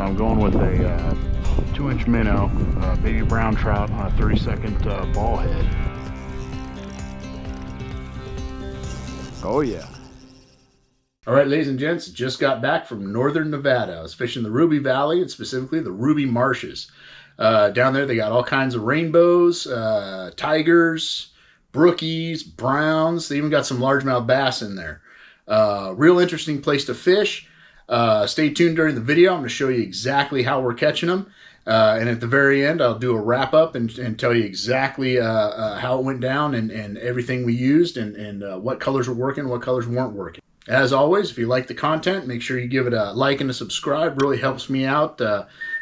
I'm going with a 2-inch minnow, baby brown trout on a 30-second ball head. Oh yeah. All right, ladies and gents, just got back from northern Nevada. I was fishing the Ruby Valley and specifically the Ruby Marshes. Down there, they got all kinds of rainbows, tigers, brookies, browns. They even got some largemouth bass in there. Real interesting place to fish. Stay tuned during the video. I'm going to show you exactly how we're catching them. And at the very end, I'll do a wrap up and tell you exactly how it went down and everything we used and what colors were working, what colors weren't working. As always, if you like the content, make sure you give it a like and a subscribe. Really helps me out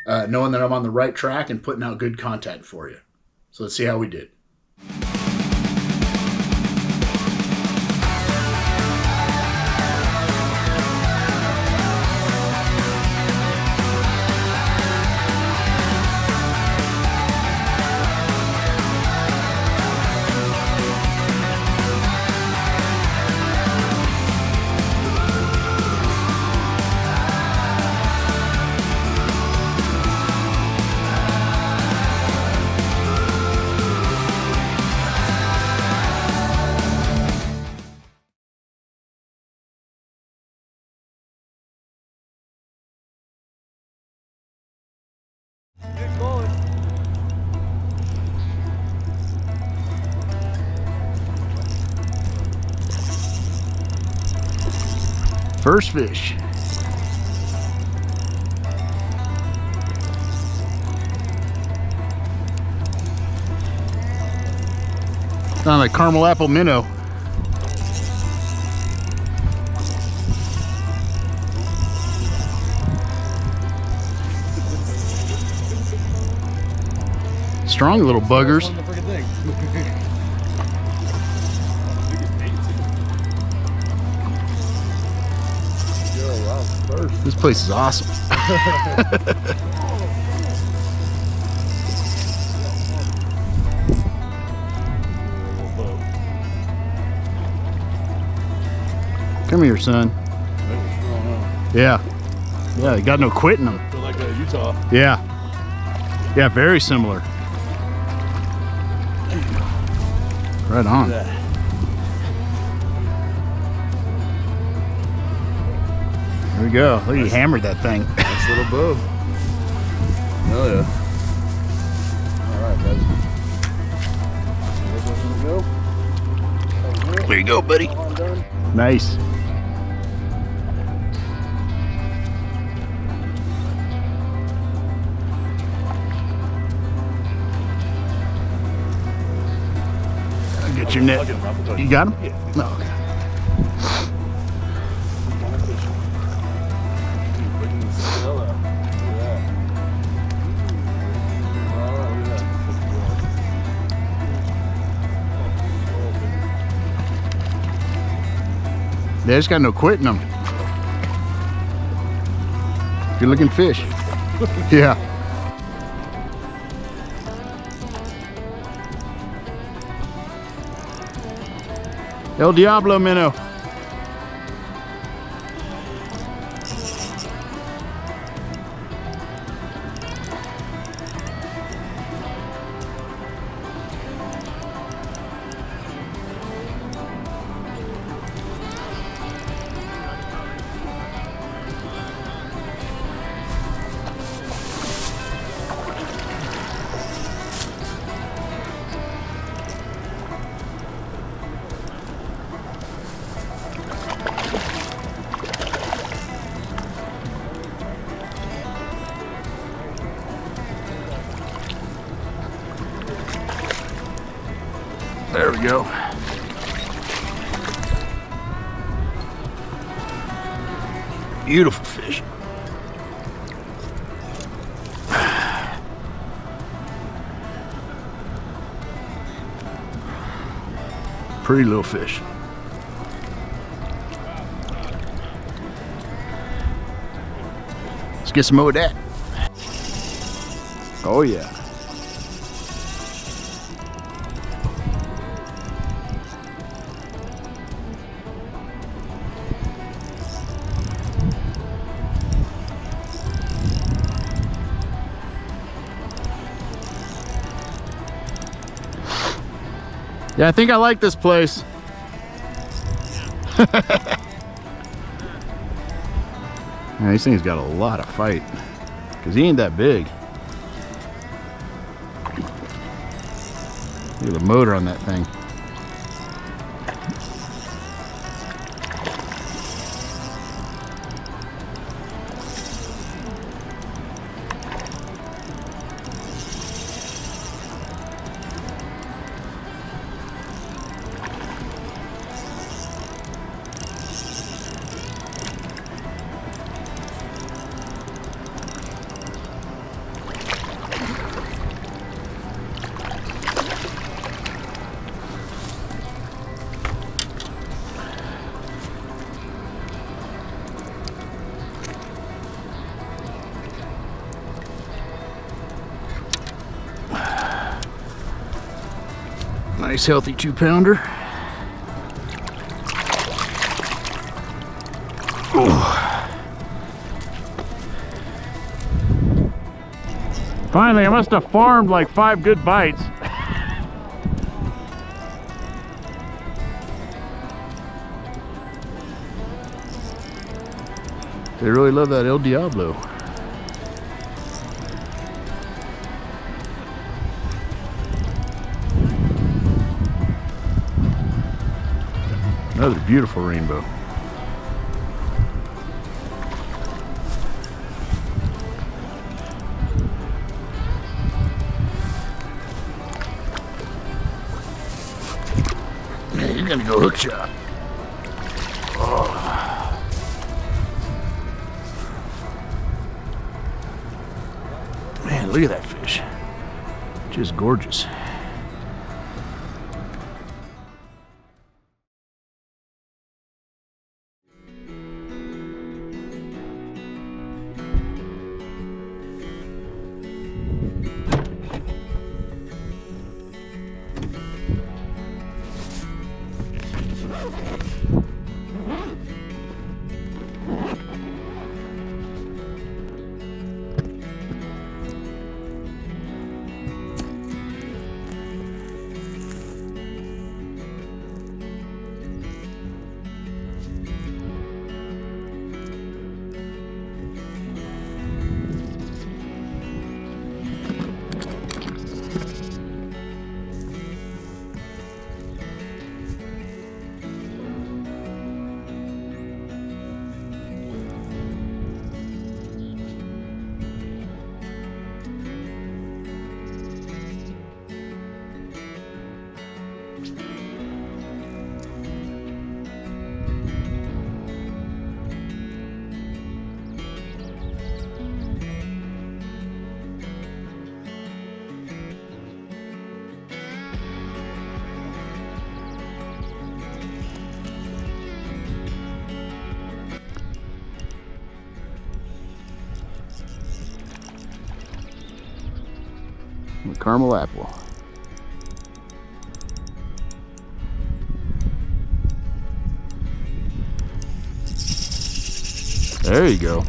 knowing that I'm on the right track and putting out good content for you. So let's see how we did. First fish. On a caramel apple minnow. Strong little buggers. This place is awesome. Come here, son. Yeah. Yeah, they got no quitting them. Like Utah. Yeah. Yeah, very similar. Right on. There we go. Look, he hammered that thing. Nice little bow. Hell yeah. All right, guys. There you go, buddy. Nice. I'll get your net. You got him? Yeah. No. Okay. They just got no quitting them. Good looking fish. Yeah. El Diablo minnow. There we go. Beautiful fish. Pretty little fish. Let's get some more of that. Oh yeah. Yeah, I think I like this place. Man, these things got a lot of fight because he ain't that big. Look at the motor on that thing. Nice healthy 2-pounder. Finally, I must have farmed like 5 good bites. They really love that El Diablo. Another beautiful rainbow. Man, you're gonna go hook shot. Oh. Man, look at that fish. Just gorgeous. The caramel apple. There you go.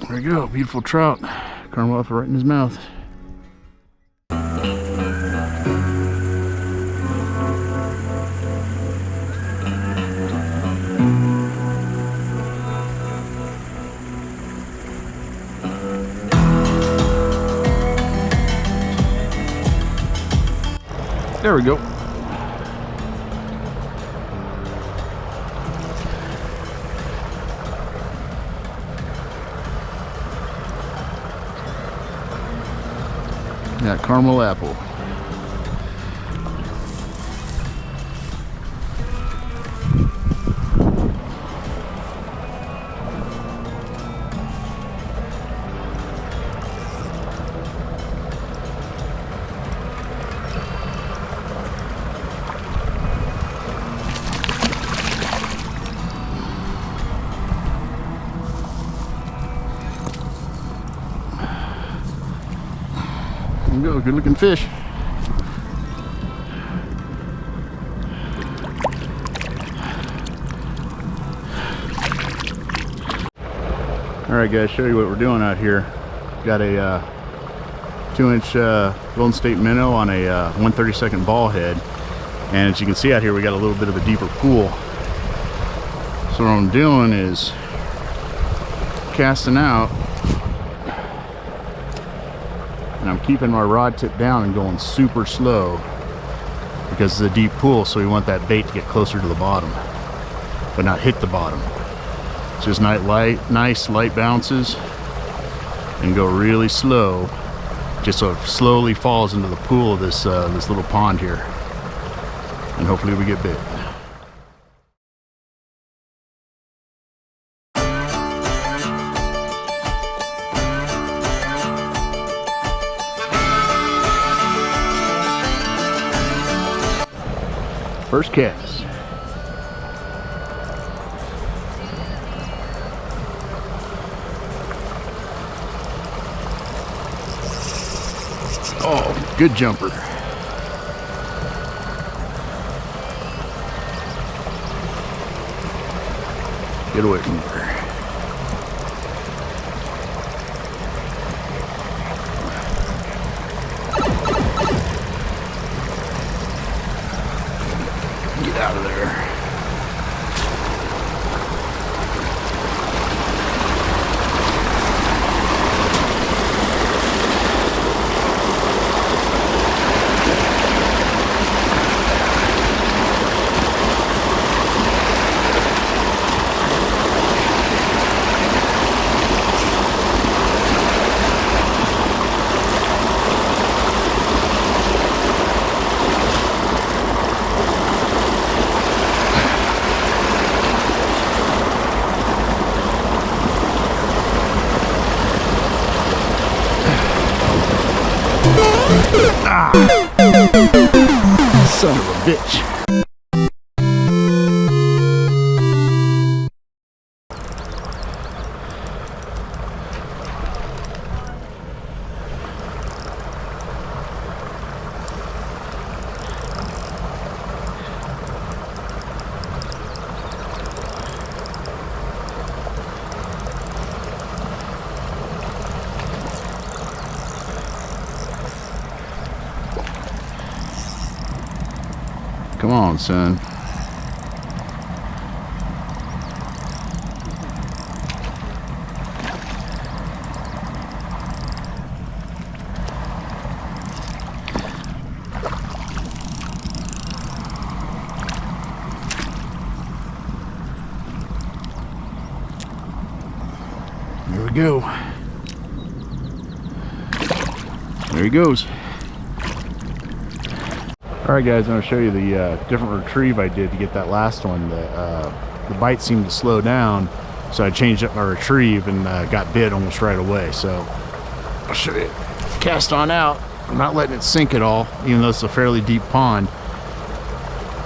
There you go, beautiful trout. Caramel apple right in his mouth. There we go. That caramel apple. go. Good looking fish. All right, guys, show you what we're doing out here. Got a 2-inch Golden State minnow on a 1/32 ball head, and as you can see out here, we got a little bit of a deeper pool. So what I'm doing is casting out, and I'm keeping my rod tip down and going super slow because it's a deep pool, so we want that bait to get closer to the bottom but not hit the bottom. It's just nice light bounces, and go really slow, just so it slowly falls into the pool of this this little pond here, and hopefully we get bit. First cast. Oh, good jumper. Get away from there. Get out of there. Ah! Son of a bitch. Come on, son. There we go. There he goes. Alright guys, I'm going to show you the different retrieve I did to get that last one. The bite seemed to slow down, so I changed up my retrieve and got bit almost right away. So I'll show you. Cast on out. I'm not letting it sink at all, even though it's a fairly deep pond.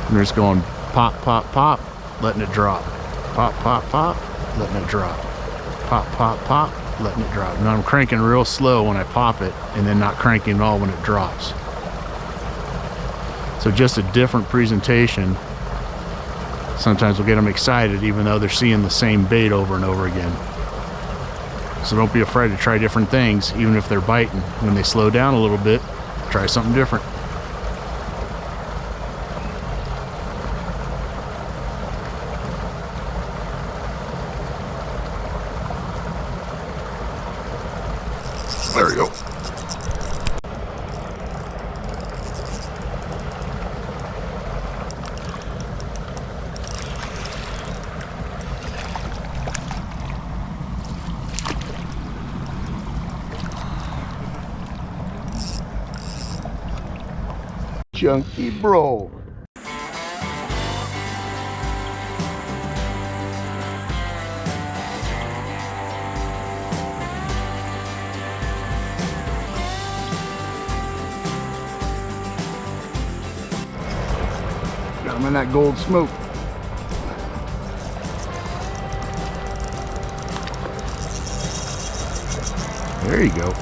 I'm just going pop, pop, pop, letting it drop. Pop, pop, pop, letting it drop. Pop, pop, pop, letting it drop. And I'm cranking real slow when I pop it, and then not cranking at all when it drops. So just a different presentation. Sometimes we'll get them excited even though they're seeing the same bait over and over again. So don't be afraid to try different things, even if they're biting. When they slow down a little bit, try something different. There we go. Chunky bro. Got him in that gold smoke. There you go.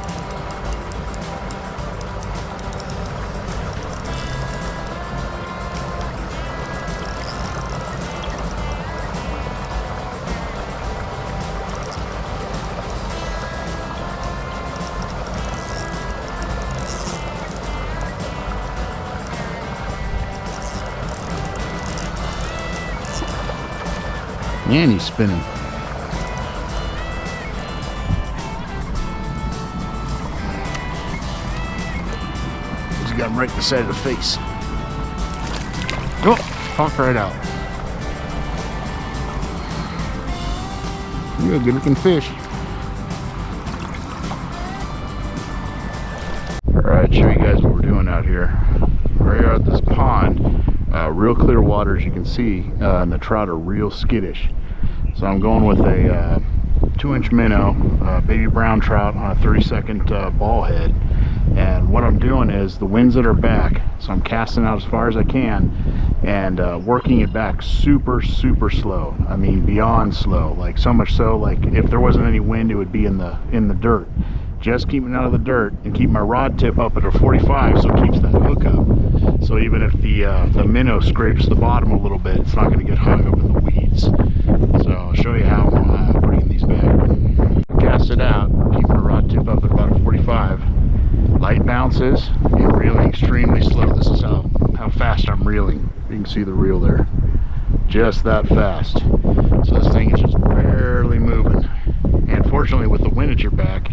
And he's spinning. He's got him right in the side of the face. Oh, popped right out. You're a good looking fish. Alright, show you guys what we're doing out here. We're here at this pond. Real clear water, as you can see, and the trout are real skittish. So I'm going with a 2-inch minnow, baby brown trout on a 32nd ball head. And what I'm doing is the winds at our back, so I'm casting out as far as I can and working it back super slow. I mean beyond slow, like so much so like if there wasn't any wind it would be in the dirt. Just keeping it out of the dirt and keep my rod tip up at a 45 so it keeps that hook up. So even if the minnow scrapes the bottom a little bit, it's not going to get hung up in the weeds. So I'll show you how I'm bringing these back. Cast it out, keep my rod tip up at about a 45. Light bounces and reeling extremely slow. This is how fast I'm reeling. You can see the reel there. Just that fast. So this thing is just barely moving. And fortunately with the wind at your back,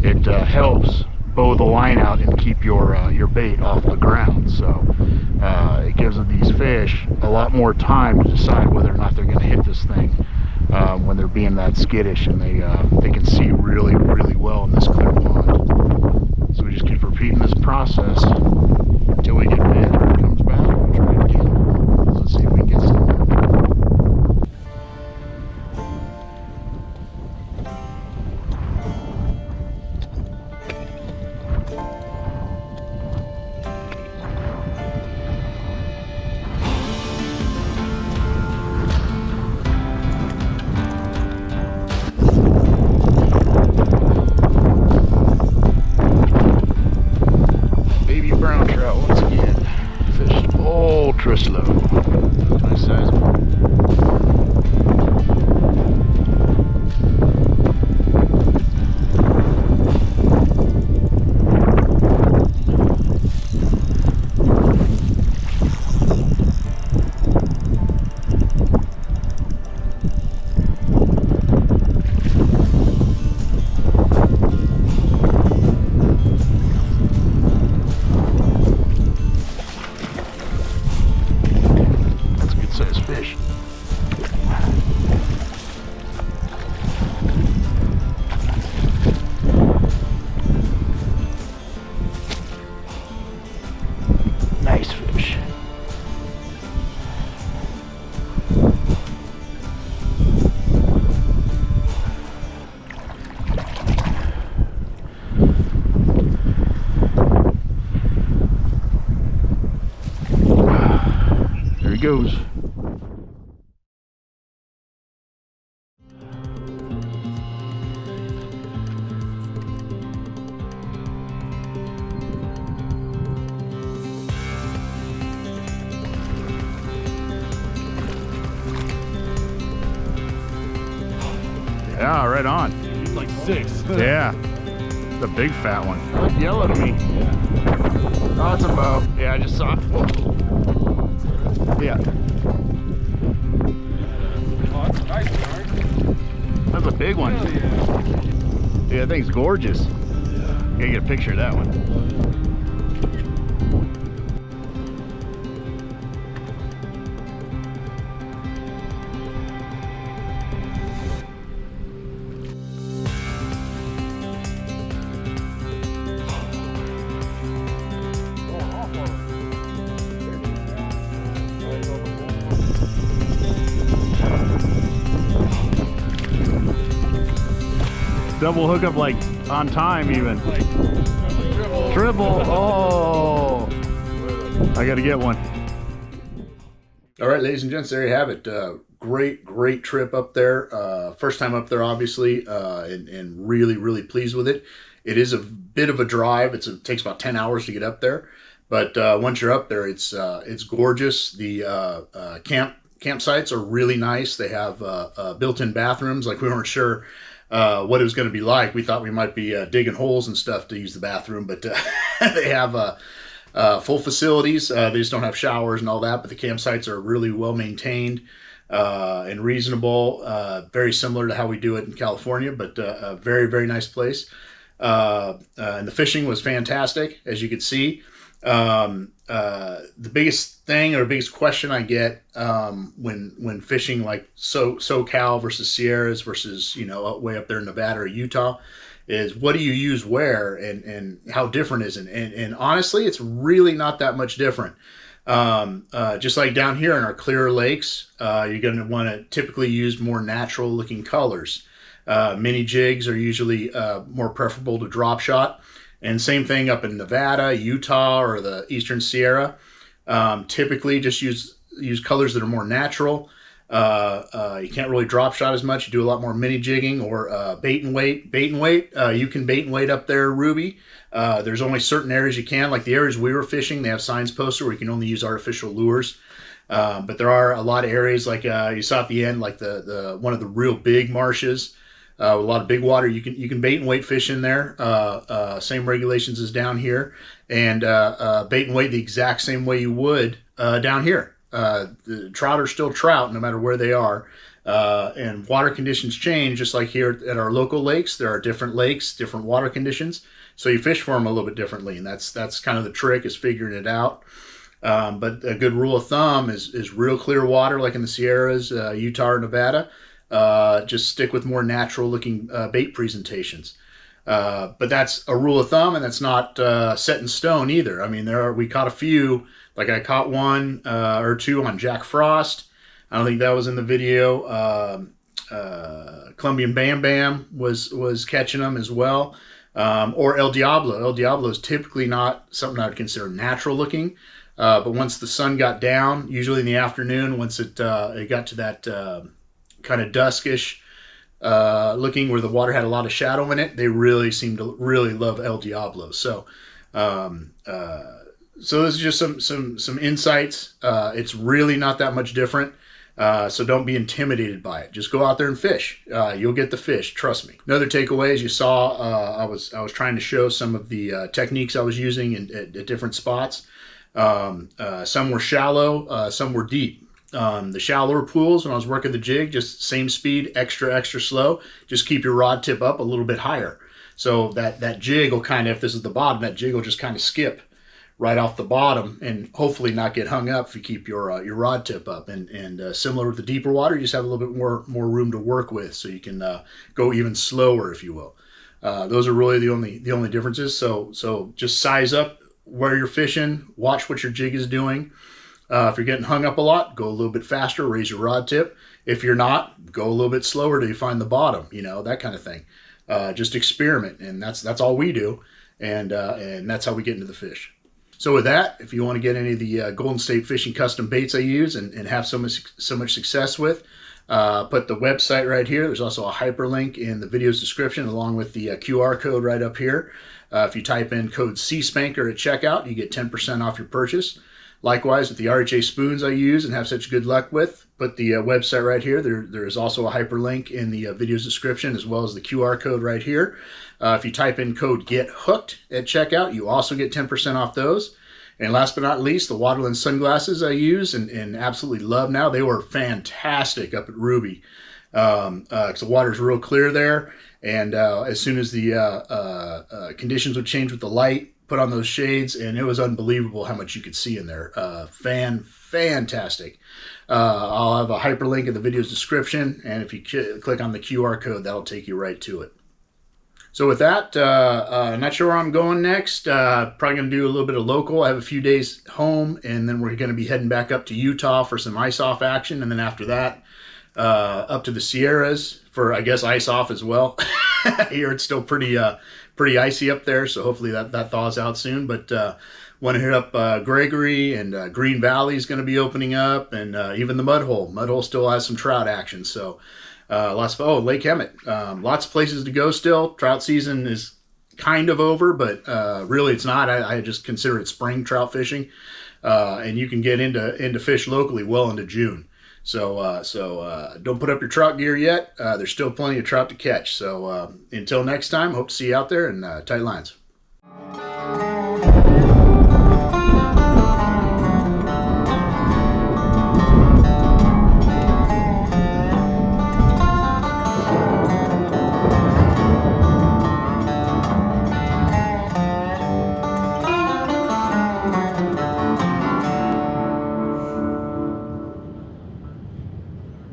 it helps bow the line out and keep your bait off the ground. So it gives these fish a lot more time to decide whether or not they're going to hit this thing when they're being that skittish, and they can see really well in this clear pond. So we just keep repeating this process until we get bit. It comes back, we'll try it again. So let's see if we can get some. Slow. Nice size. Nice fish. There he goes. Yeah, right on. He's like 6. Yeah. It's a big fat one. Look yellow to me. Yeah. Oh, it's a bow. Yeah, I just saw it. Whoa. Yeah. Oh, that's a nice one. That's a big one. Yeah, that thing's gorgeous. Yeah. Gotta get a picture of that one. Double hookup, like on time even. Triple. Oh, I gotta get one. All right, ladies and gents, there you have it. Great trip up there. First time up there, obviously, and really pleased with it. It is a bit of a drive. It takes about 10 hours to get up there, but once you're up there, it's gorgeous. The campsites are really nice. They have built-in bathrooms. Like, we weren't sure what it was going to be like. We thought we might be digging holes and stuff to use the bathroom, but they have full facilities. They just don't have showers and all that, but the campsites are really well maintained. and reasonable, very similar to how we do it in California, but a very, very nice place. And the fishing was fantastic, as you could see. The biggest thing or biggest question I get when fishing like SoCal versus Sierras versus, you know, way up there in Nevada or Utah is what do you use where, and how different is it? And honestly, it's really not that much different. Just like down here in our clearer lakes, you're going to want to typically use more natural looking colors. Mini jigs are usually more preferable to drop shot. And same thing up in Nevada, Utah, or the Eastern Sierra. Typically just use colors that are more natural. You can't really drop shot as much. You do a lot more mini jigging or bait and weight. Bait and weight, you can bait and weight up there, Ruby. There's only certain areas you can, like the areas we were fishing, they have signs posted where you can only use artificial lures. But there are a lot of areas like you saw at the end, like the one of the real big marshes. With a lot of big water, you can bait and weight fish in there. Same regulations as down here, and bait and weight the exact same way you would down here. The trout are still trout no matter where they are, and water conditions change just like here at our local lakes. There are different lakes, different water conditions, so you fish for them a little bit differently, and that's kind of the trick, is figuring it out. But a good rule of thumb is real clear water like in the Sierras, Utah, or Nevada. Just stick with more natural looking bait presentations. But that's a rule of thumb, and that's not set in stone either. I mean, we caught a few, like I caught one or two on Jack Frost. I don't think that was in the video. Colombian Bam Bam was catching them as well. Or El Diablo. El Diablo is typically not something I would consider natural looking. But once the sun got down, usually in the afternoon, once it got to that kind of duskish looking where the water had a lot of shadow in it, they really seemed to really love El Diablo. So so this is just some insights. It's really not that much different. So don't be intimidated by it. Just go out there and fish. You'll get the fish, trust me. Another takeaway, as you saw, I was trying to show some of the techniques I was using at different spots. Some were shallow, some were deep. The shallower pools, when I was working the jig, just same speed, extra slow. Just keep your rod tip up a little bit higher. So that jig will kind of, if this is the bottom, that jig will just kind of skip right off the bottom and hopefully not get hung up if you keep your rod tip up. And similar with the deeper water, you just have a little bit more room to work with, so you can go even slower, if you will. Those are really the only differences. So just size up where you're fishing, watch what your jig is doing. If you're getting hung up a lot, go a little bit faster, raise your rod tip. If you're not, go a little bit slower till you find the bottom, that kind of thing. Just experiment, and that's all we do, and that's how we get into the fish. So with that, if you want to get any of the Golden State Fishing custom baits I use and have so much success with, put the website right here. There's also a hyperlink in the video's description along with the QR code right up here. If you type in code CSpanker at checkout, you get 10% off your purchase. Likewise, with the RHA spoons I use and have such good luck with, put the website right here. There is also a hyperlink in the video's description, as well as the QR code right here. If you type in code GETHOOKED at checkout, you also get 10% off those. And last but not least, the Waterland sunglasses I use and absolutely love now. They were fantastic up at Ruby. Because the water's real clear there. And as soon as the conditions would change with the light, put on those shades, and it was unbelievable how much you could see in there. Fantastic. I'll have a hyperlink in the video's description, and if you click on the QR code, that'll take you right to it. So with that, not sure where I'm going next. Probably going to do a little bit of local. I have a few days home, and then we're going to be heading back up to Utah for some ice-off action, and then after that, up to the Sierras for, I guess, ice-off as well. Here it's still pretty icy up there, so hopefully that thaws out soon. But want to hit up Gregory, and Green Valley is going to be opening up, and even the Mud Hole. Mud Hole still has some trout action, so Lake Emmett. Lots of places to go still. Trout season is kind of over, but really it's not. I just consider it spring trout fishing, and you can get into fish locally well into June. So don't put up your trout gear yet. There's still plenty of trout to catch. So until next time, hope to see you out there, and tight lines.